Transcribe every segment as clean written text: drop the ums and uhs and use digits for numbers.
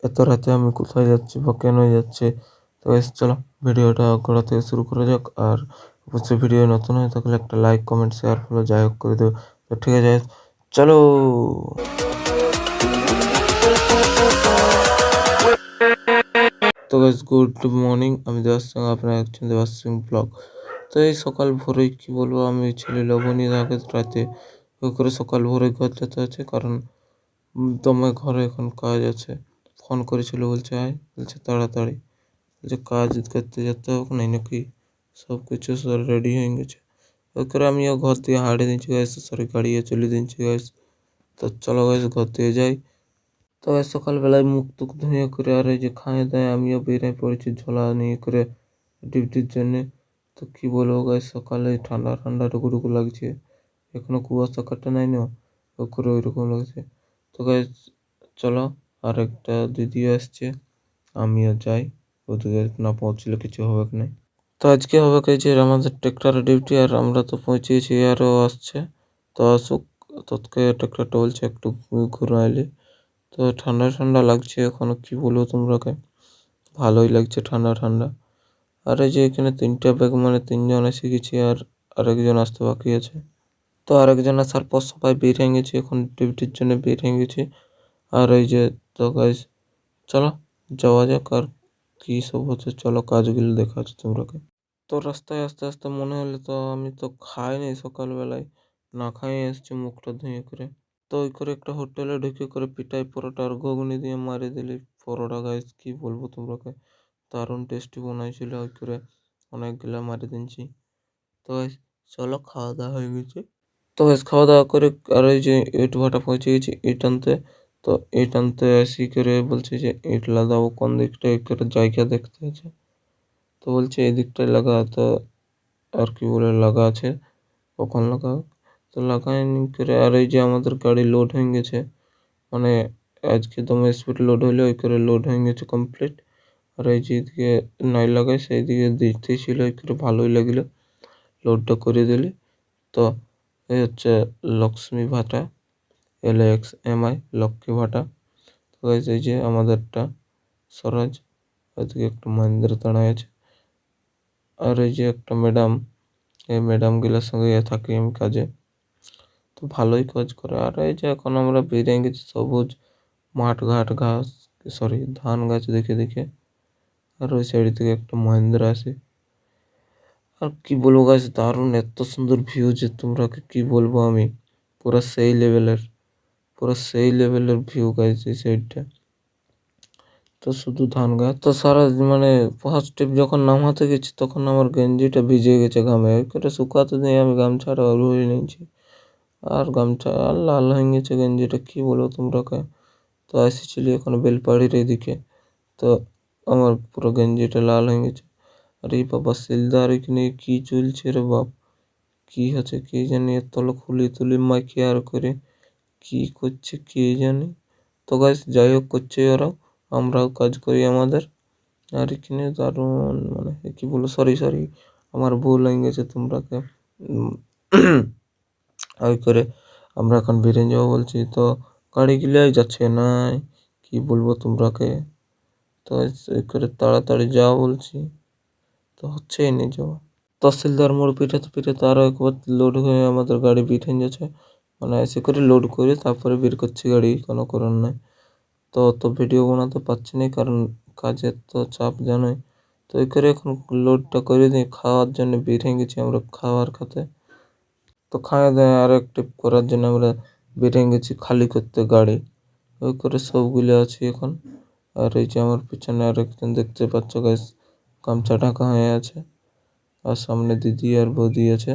এত রাতে আমি কোথায় যাচ্ছি বা কেন যাচ্ছি। তো গাইস চলো ভিডিওটা গোড়া থেকে শুরু করা যাক। আর অবশ্যই ভিডিও নতুন হয়ে থাকলে একটা লাইক কমেন্ট শেয়ার ফলো যাই হোক করে দেবো। তো ঠিক আছে guys, চলো। তো গাইস গুড মর্নিং, আমি দেবাস সিং, আপনারা দেখছেন দেবাস সিং ব্লগ। তো এই সকাল ভোরেই কি বলবো, আমি ছেলে লবণী আগে রাতে ওই করে সকাল ভোরে ঘর যেতে আছে, কারণ দমে ঘরে এখন কাজ আছে। ফোন করেছিল, বলছে আয়, বলছে তাড়াতাড়ি, বলছে কাজ করতে যেতে হবে নাই নাকি, সব কিছু সব রেডি হয়ে গেছে। ওই করে আমিও ঘর দিয়ে হাঁড়ি দিচ্ছি গাইস, সরি গাড়িয়ে চলে দিচ্ছি গাইস। তো চলো গাইস ঘর দিয়ে যাই। তো আজ সকালবেলায় মুখ টুক ধুয়ে করে আর এই যে খায়ে দায়ে আমিও বেরিয়ে পড়েছি ঝোলা নিয়ে করে ডিউটির জন্যে। তো কি বলবো গাইস, সকালে ঠান্ডা ঠান্ডা টুকুটুকু লাগছে, এখনো কুয়াশা কাটে নাই না, ওই করে ওইরকম লাগছে। তো গাইস চলো, আর একটা দিদিও আসছে, আমিও যাই, ওদিকে না পৌঁছলে কিছু হবে কি না। তো আজকে হবে কি যে আমাদের ট্রেক্টরের ডিউটি, আর আমরা তো পৌঁছেছি, আরও আসছে। তো আসুক, তোকে ট্রেক্টরটা বলছে একটু ঘুরাইলে। তো ঠান্ডা ঠান্ডা লাগছে এখনো, কি বলবো তোমরাকে, ভালোই লাগছে ঠান্ডা ঠান্ডা। আর এই যে এখানে তিনটা ব্যাগ, মানে তিনজন এসে গেছি, আর আরেকজন আসতে বাকি আছে। তো আরেকজন আসার পর সবাই বের হয়ে গেছি, এখন ডিউটির জন্য বের হয়ে গেছি। আর এই যে, তো গাইস চলো যাওয়া যাক, আর কি সব হচ্ছে চলো কাজগুলো দেখা হচ্ছে তোমরাকে। তো রাস্তায় আস্তে আস্তে মনে হলো, তো আমি তো খাইনি সকালবেলায়, না খাইয়ে এসছি মুখটা ধুয়ে করে। তো ওই করে একটা হোটেলে ঢুকে করে পিঠাই পরোটা আর ঘুগনি দিয়ে মারি দিলি পরোটা গাইস, কি বলবো তোমরাকে, দারুণ টেস্টি বানাইছিল। ওই করে অনেকগুলা মারি দিনছি। তো guys, চলো খাওয়া দাওয়া হয়ে গেছে। তো গাইস খাওয়া দাওয়া করে আর ওই যে ইট ভাটা পৌঁছে গেছি ইট আনতে। তো ইট আনতে আসি করে বলছে যে ইট লাগাবো কোন দিকটা, এই করে জায়গা দেখতে আছে। তো বলছে এই দিকটায় লাগা, তো আর কি বলে লাগা আছে, কখন লাগাও। তো লাগাইনি করে, আর এই যে আমাদের গাড়ি লোড হয়ে গেছে, মানে আজকে দমে স্পিড লোড হইলে ওই করে লোড হয়ে গেছে কমপ্লিট। আর এই যে এদিকে নাই লাগাই সেই দিকে দিতেই ছিল, ওই করে ভালোই লাগলো, লোডটা করে দিলি। তো এই হচ্ছে লক্ষ্মী ভাটা, LXMI লক্ষ্মী ভাটা। তো এই যে আমাদেরটা স্বরাজ, ওইদিকে একটা মহেন্দ্র দাঁড়ায় আছে। আর এই যে একটা ম্যাডাম, এই ম্যাডাম গুলার সঙ্গে থাকি আমি কাজে, তো ভালোই কাজ করে। আর এই যে এখন আমরা বেরিয়ে গেছি সবুজ মাঠ ঘাট ঘাস, সরি ধান গাছ দেখে দেখে। আর ওই সাইড থেকে একটা মহেন্দ্রা আছে। আর কি বলবো গাছ, দারুণ এত সুন্দর ভিউ যে তোমরাকে কি বলবো আমি, পুরো সেই লেভেলের, পুরো সেই লেভেলের ভিউ গাইস এই সাইডটা। তো শুধু ধান গাছ, তো সারা মানে ফার্স্ট ট্রিপ যখন নামাতে গেছি তখন আমার গেঞ্জিটা ভিজে গেছে ঘামে, ওই করে শুকাতে দিয়ে আমি গামছাটা উড়িয়ে নিয়েছি। আর গামছা আর লাল হয়ে গেছে গেঞ্জিটা, কি বলবো তোমরাকে। তো এসেছিলি এখন বেলপাড়ির এদিকে, তো আমার পুরো গেঞ্জিটা লাল হয়ে গেছে। আরে বাবা শিলদার এখানে কি চলছে রে বাপ, কি হচ্ছে কে জানি, এত লোক খুলি তুলি মাইকে আর করে কি করছে কে জানে। তো গাইস যাই হোক করছে ওরা, আমরাও কাজ করি আমাদের। আর এখানে দারুণ মানে কি বলবো, সরি সরি আমার ভুল হয়ে গেছে তোমরাকে। উম, ওই করে আমরা এখন বেরিয়ে যাবো বলছি, তো গাড়ি গিলাই যাচ্ছে না, কি বলবো তোমরাকে। তো ওই করে তাড়াতাড়ি যাওয়া বলছি, তো হচ্ছেই নি যাওয়া। তহসিলদার মোড় পিঠাতে পিঠাতে আরো একবার লোড হয়ে আমাদের গাড়ি পিঠে যাচ্ছে, মানে এসে করে লোড করে তারপরে বের করছি গাড়ি, কোনো কারণ নাই। তো অত ভিডিও বানাতে পারছি না, কারণ কাজের তো চাপ জানোই। তো এই করে এখন লোডটা করে দিয়ে খাওয়ার জন্য বের হয়ে গেছি আমরা খাবার খেতে। তো খাওয়া দাওয়া আর এক ট্রিপ করার জন্য আমরা বের হয়ে গেছি খালি করতে গাড়ি, ওই করে সবগুলো আছি এখন। আর এই যে আমার পিছনে আর একজন দেখতে পাচ্ছ গাইস, গামছা ঢাকা হয়ে আছে। আর সামনে দিদি আর বৌদি আছে।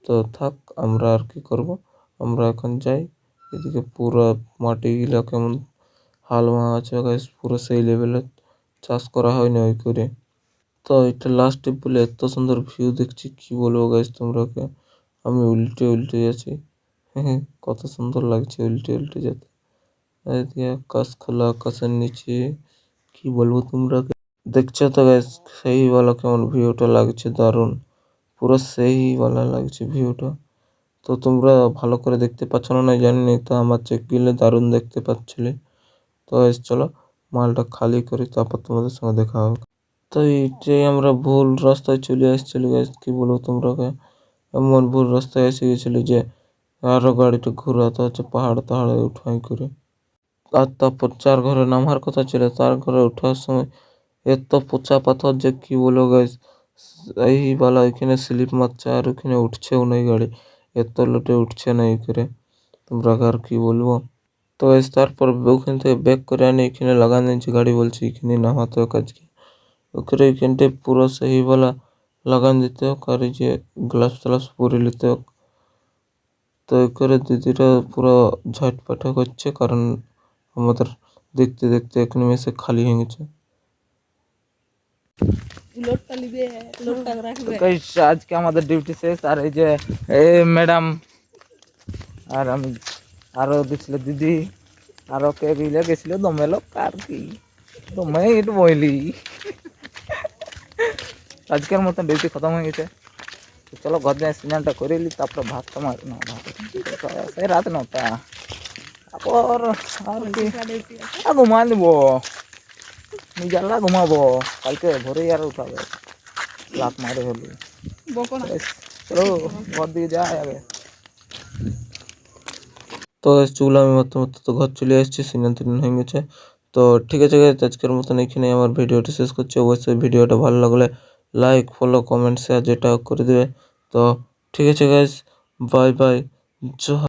তো থাক, আমরা আর কি করব, আমরা এখন যাই। এদিকে পুরো মাটিগুলা কেমন হাল ভাঙা আছে গাইস, পুরো সেই লেভেলে চাষ করা হয় না ওই করে। তো এটা লাস্ট ট্রিপ বলে এত সুন্দর ভিউ দেখছি, কি বলবো গাইস তোমরাকে, আমি উল্টে উল্টে যাচ্ছি। হ্যাঁ, কত সুন্দর লাগছে উল্টে উল্টে যেতে। এদিকে আকাশ খোলা, আকাশের নিচে কি বলবো তোমরাকে, দেখছো তো গাইস সেই বলো কেমন ভিউটা লাগছে, দারুণ পুরো সেই ভালো লাগছে ভিউটা। তো তোমরা ভালো করে দেখতে পাচ্ছ না না জানি না, তো আমার চেক গেলে দারুণ দেখতে পাচ্ছিলে। তো গাইস চলো মালটা খালি করি, তারপর তোমাদের সঙ্গে দেখা হবে। তো এইটাই আমরা ভুল রাস্তায় চলে আসছিলি গাইস, কি বলবো তোমরাকে, এমন ভুল রাস্তায় এসে গেছিলি যে আরো গাড়িটা ঘুরাতে হচ্ছে পাহাড় তাহাড়ে উঠাই করে। আর তারপর যার ঘরে নামার কথা ছিল তার ঘরে ওঠার সময় এত পচা পাথর যে কি বলবো গাইস, এই বালা ওইখানে স্লিপ মারছে আর ওখানে উঠছেও নাই গাড়ি, এত লোটে উঠছে না এই করে, তোমরা আর কি বলবো। তো গাইস তারপর ওখান থেকে ব্যাক করে আনি এখানে লাগান দিয়েছি গাড়ি, বলছি এখানে নামাতে হোক আজকে, ওখানে ওইখানটায় পুরো সেই বালা লাগান দিতে হোক আর এই যে গ্লাস ট্লাস পরে নিতে হোক। তো এই করে দিদিরা পুরো ঝাটপাটা করছে, কারণ আমাদের দেখতে দেখতে এক নিমেষে খালি হয়ে গেছে। আজকে আমাদের ডিউটি শেষ, আর এই যে ম্যাডাম আর আমি আরো দিছিল দিদি আরো কে বিলে গেছিল দমে লোক আর কি দমে একটু বইলি। আজকের মতন ডিউটি খতম হয়ে গেছে, তো চলো ঘর যাই স্নানটা করে নি, তারপরে ভাতটা মার না ভাত সেই রাত 9টা, তারপর আর কি ঘুমা নিব, নিজেরা ঘুমাবো, কালকে ভোরেই আর উঠাবে লাত মারে হলো। চলো ঘর দিকে যায় আগে। তো চুল আমি মারতে মারতে তো ঘর চলে আসছি, সিনান টিনান হয়ে গেছে। তো ঠিক আছে গাইস, আজকের মতন এখানে আমার ভিডিওটা শেষ করছি। অবশ্যই ভিডিওটা ভালো লাগলে লাইক ফলো কমেন্ট শেয়ার যেটা করে দেবে। তো ঠিক আছে গাইস, বাই বাই, জয়।